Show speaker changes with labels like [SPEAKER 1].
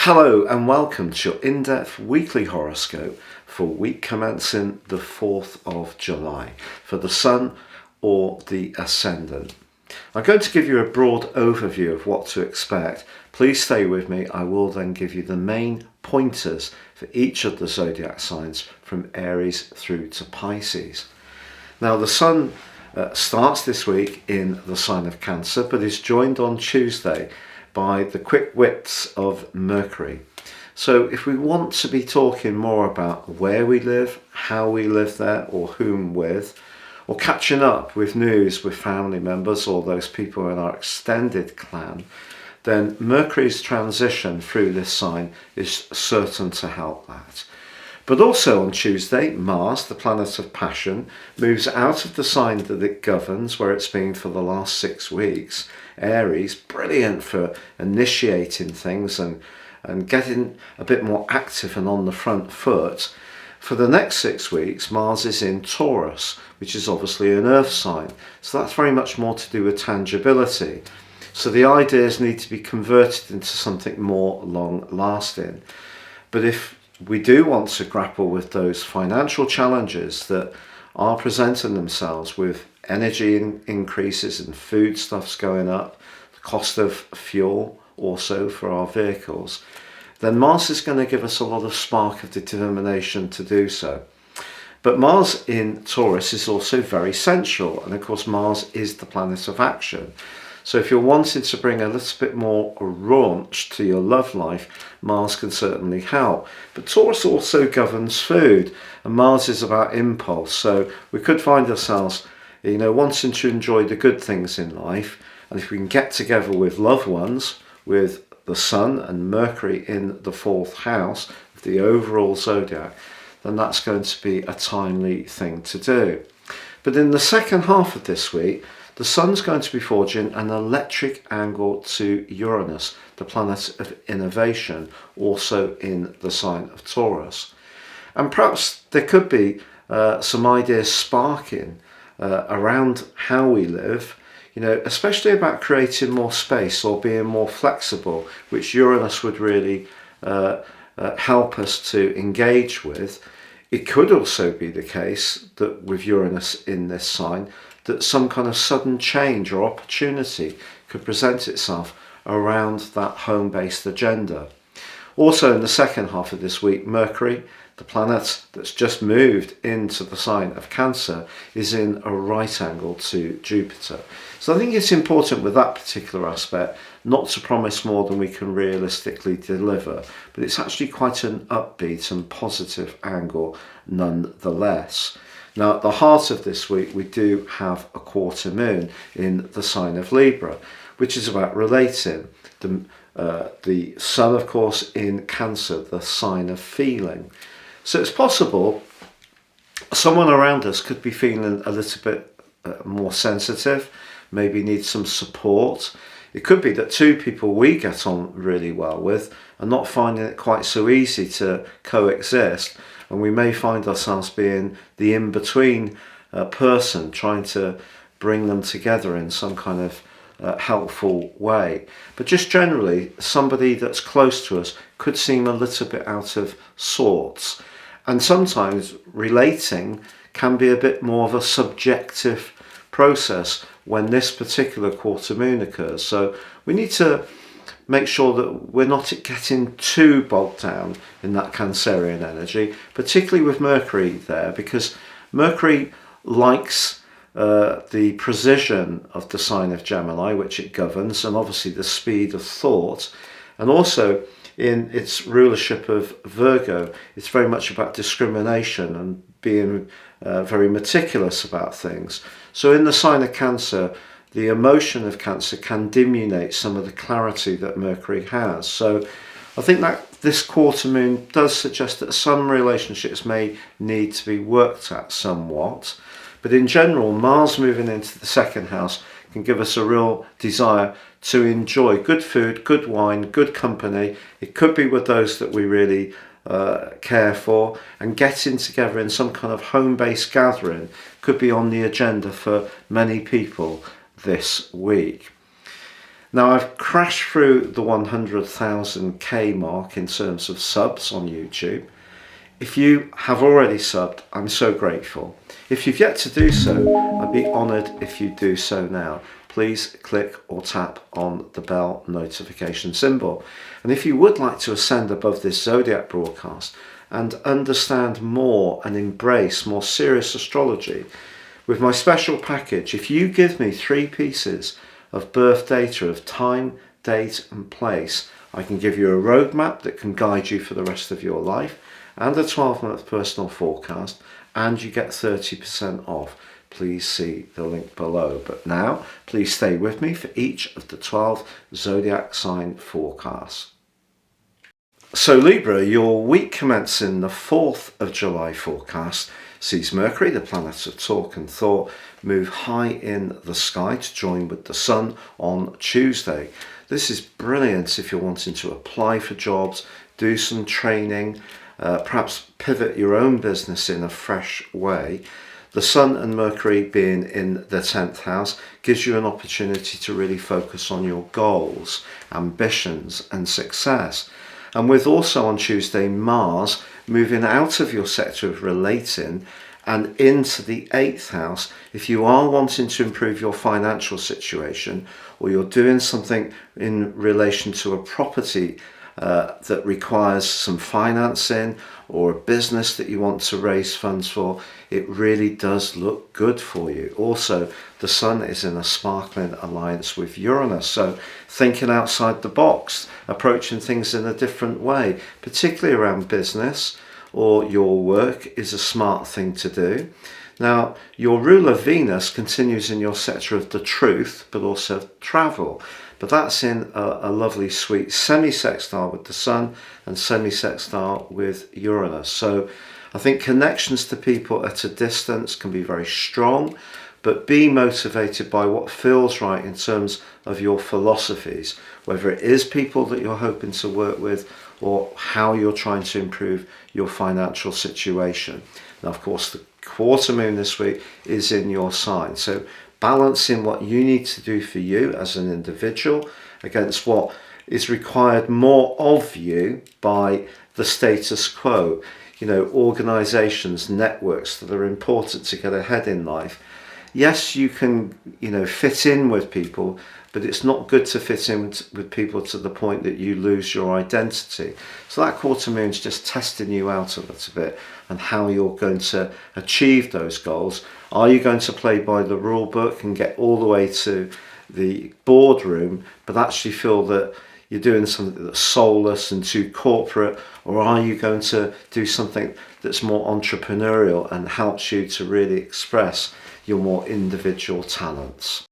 [SPEAKER 1] Hello and welcome to your in-depth weekly horoscope for week commencing the 4th of July for the Sun or the Ascendant. I'm going to give you a broad overview of what to expect. Please stay with me. I will then give you the main pointers for each of the zodiac signs from Aries through to Pisces. Now the Sun starts this week in the sign of Cancer but is joined on Tuesday by the quick wits of Mercury. So if we want to be talking more about where we live, how we live there, or whom with, or catching up with news with family members or those people in our extended clan, then Mercury's transition through this sign is certain to help that. But also on Tuesday, Mars, the planet of passion, moves out of the sign that it governs, where it's been for the last 6 weeks. Aries, brilliant for initiating things and getting a bit more active and on the front foot. For the next 6 weeks, Mars is in Taurus, which is obviously an earth sign. So that's very much more to do with tangibility. So the ideas need to be converted into something more long-lasting. But if we do want to grapple with those financial challenges that are presenting themselves with energy increases and foodstuffs going up, the cost of fuel also for our vehicles, then Mars is going to give us a lot of spark of determination to do so. But Mars in Taurus is also very sensual, and of course Mars is the planet of action. So if you're wanting to bring a little bit more raunch to your love life, Mars can certainly help. But Taurus also governs food, and Mars is about impulse. So we could find ourselves, wanting to enjoy the good things in life. And if we can get together with loved ones, with the Sun and Mercury in the 4th house of the overall zodiac, then that's going to be a timely thing to do. But in the second half of this week, the Sun's going to be forging an electric angle to Uranus, the planet of innovation, also in the sign of Taurus. And perhaps there could be some ideas sparking around how we live, especially about creating more space or being more flexible, which Uranus would really help us to engage with. It could also be the case that with Uranus in this sign, that some kind of sudden change or opportunity could present itself around that home-based agenda. Also in the second half of this week, Mercury, the planet that's just moved into the sign of Cancer, is in a right angle to Jupiter. So I think it's important with that particular aspect not to promise more than we can realistically deliver, but it's actually quite an upbeat and positive angle nonetheless. Now, at the heart of this week, we do have a quarter moon in the sign of Libra, which is about relating. The Sun, of course, in Cancer, the sign of feeling. So it's possible someone around us could be feeling a little bit more sensitive, maybe need some support. It could be that two people we get on really well with are not finding it quite so easy to coexist, and we may find ourselves being the in-between person trying to bring them together in some kind of helpful way. But just generally, somebody that's close to us could seem a little bit out of sorts. And sometimes relating can be a bit more of a subjective process when this particular quarter moon occurs. So we need to make sure that we're not getting too bogged down in that Cancerian energy, particularly with Mercury there, because Mercury likes the precision of the sign of Gemini, which it governs, and obviously the speed of thought. And also in its rulership of Virgo, it's very much about discrimination and being very meticulous about things. So in the sign of Cancer, the emotion of Cancer can diminuate some of the clarity that Mercury has. So I think that this quarter moon does suggest that some relationships may need to be worked at somewhat. But in general, Mars moving into the second house can give us a real desire to enjoy good food, good wine, good company. It could be with those that we really care for, and getting together in some kind of home-based gathering could be on the agenda for many people this week. Now, I've crashed through the 100,000k mark in terms of subs on YouTube. If you have already subbed, I'm so grateful. If you've yet to do so, I'd be honoured if you do so now. Please click or tap on the bell notification symbol. And if you would like to ascend above this zodiac broadcast and understand more and embrace more serious astrology, with my special package, if you give me 3 pieces of birth data of time, date and place, I can give you a roadmap that can guide you for the rest of your life and a 12-month personal forecast, and you get 30% off. Please see the link below. But now, please stay with me for each of the 12 zodiac sign forecasts. So Libra, your week commencing the 4th of July forecast sees Mercury, the planet of talk and thought, move high in the sky to join with the Sun on Tuesday. This is brilliant if you're wanting to apply for jobs, do some training, perhaps pivot your own business in a fresh way. The Sun and Mercury being in the 10th house gives you an opportunity to really focus on your goals, ambitions and success. And with also on Tuesday Mars moving out of your sector of relating and into the 8th house, if you are wanting to improve your financial situation, or you're doing something in relation to a property that requires some financing, or a business that you want to raise funds for, it really does look good for you. Also, the Sun is in a sparkling alliance with Uranus, so thinking outside the box, approaching things in a different way, particularly around business or your work, is a smart thing to do. Now, your ruler Venus continues in your sector of the truth, but also travel. But that's in a lovely, sweet semi-sextile with the Sun and semi-sextile with Uranus. So I think connections to people at a distance can be very strong, but be motivated by what feels right in terms of your philosophies, whether it is people that you're hoping to work with or how you're trying to improve your financial situation. Now, of course, the quarter moon this week is in your sign. So balancing what you need to do for you as an individual against what is required more of you by the status quo. You know, organizations, networks that are important to get ahead in life. Yes, you can, fit in with people, but it's not good to fit in with people to the point that you lose your identity. So that quarter moon's just testing you out a little bit and how you're going to achieve those goals. Are you going to play by the rule book and get all the way to the boardroom, but actually feel that you're doing something that's soulless and too corporate? Or are you going to do something that's more entrepreneurial and helps you to really express your more individual talents?